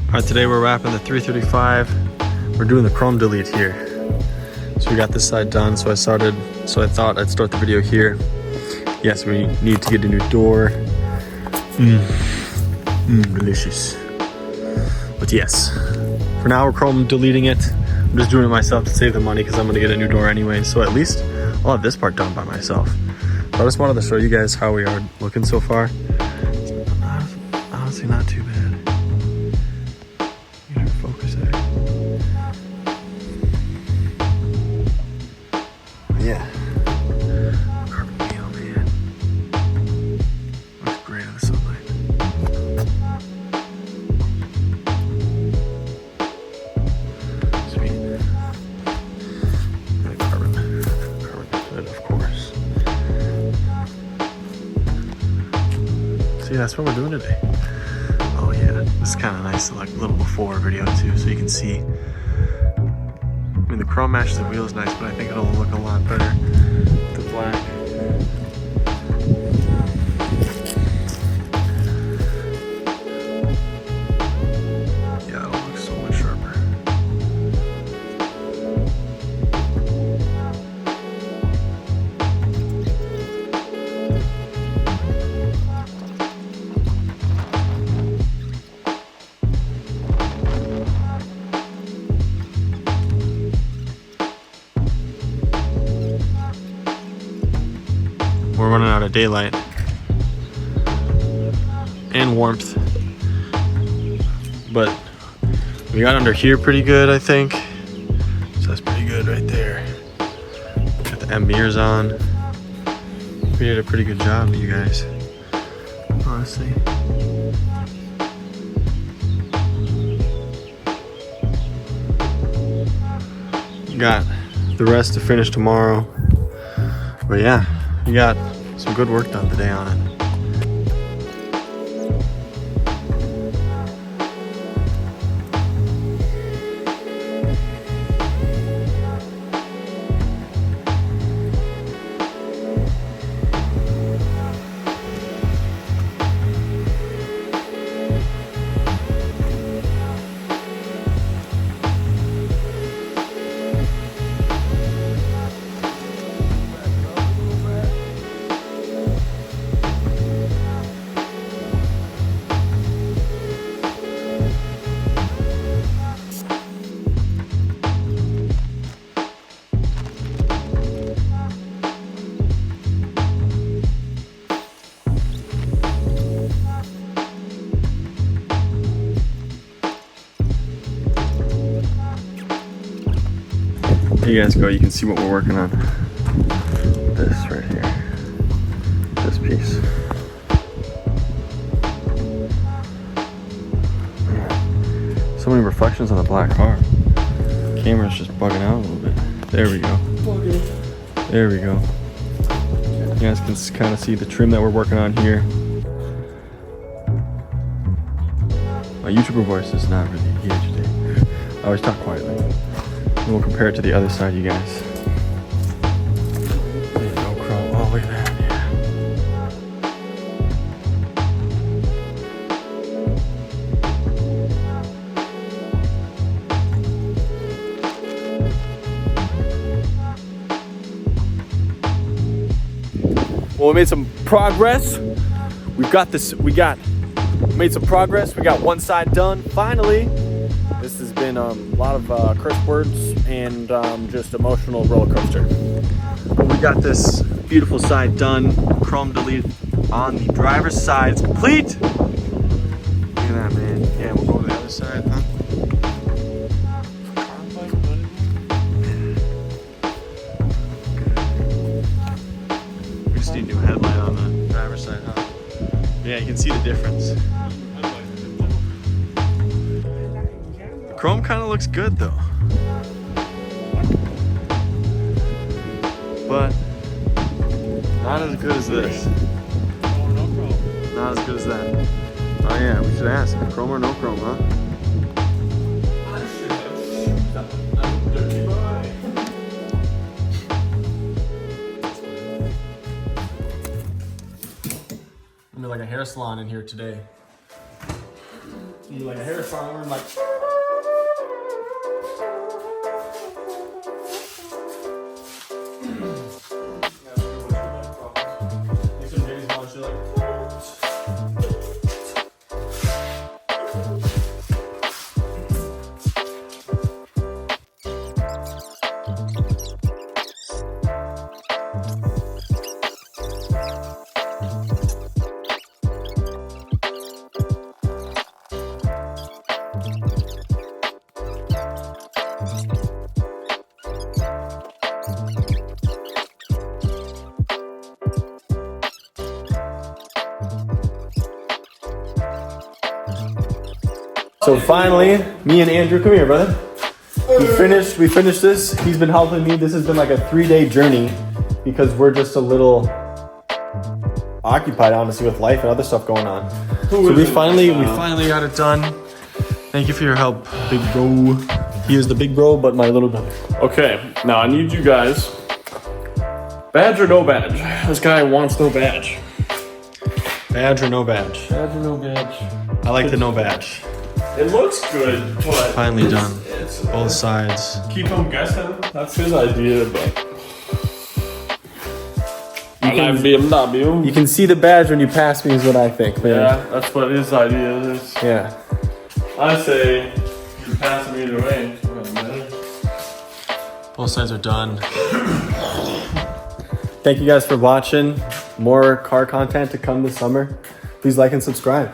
Alright, today we're wrapping the 335. We're doing the chrome delete here. So we got this side done, so I thought I'd start the video here. Yes, we need to get a new door. Delicious. But yes, for now we're chrome deleting it. I'm just doing it myself to save the money because I'm gonna get a new door anyway. So at least I'll have this part done by myself. So I just wanted to show you guys how we are looking so far. Honestly, not too bad. Get our focus there. But yeah. Carbon wheel, man. Looks great in the sunlight. Sweet. And carbon hood, of course. See, that's what we're doing today. Oh yeah, this is kind of nice, like little before video too, so you can see. I mean, the chrome matches the wheel is nice, but I think it'll look a lot better with the black. Yeah, it'll look so much sharper. We're running out of daylight and warmth, but we got under here pretty good, I think. So that's pretty good right there. Got the M mirrors on. We did a pretty good job, you guys, honestly. Got the rest to finish tomorrow, but yeah. We got some good work done today on it. Here you guys go, you can see what we're working on. This right here. This piece. Man, so many reflections on the black car. Camera's just bugging out a little bit. There we go. There we go. You guys can kind of see the trim that we're working on here. My YouTuber voice is not really here today. I always talk quietly. And we'll compare it to the other side, you guys. There you go, chrome. Oh, look at that, Well, we made some progress. We made some progress. We got one side done, finally. This has been a lot of curse words and just emotional roller coaster. But we got this beautiful side done. Chrome delete on the driver's side. It's complete. Look at that, man. Yeah, we'll go to the other side, huh? We just need a new headlight on the driver's side, huh? Yeah, you can see the difference. The chrome kind of looks good though. But not as good as this. Not as good as that. Oh yeah, we should ask, chrome or no chrome, huh? Like a hair salon in here today. Yeah. like a hair farmer, like. So finally, me and Andrew, come here, brother. We finished this. He's been helping me. This has been like a 3-day journey because we're just a little occupied, honestly, with life and other stuff going on. So we finally got it done. Thank you for your help, big bro. He is the big bro, but my little brother. Okay, now I need you guys. Badge or no badge? This guy wants no badge. Badge or no badge? Badge or no badge? I like the no badge. It looks good, but Finally done. It's Both sides. keep him guessing. That's his idea, but I like BMW. You can see the badge when you pass me, is what I think, man. Yeah, that's what his idea is. Yeah. I say you pass him either way. Both sides are done. Thank you guys for watching. More car content to come this summer. Please like and subscribe.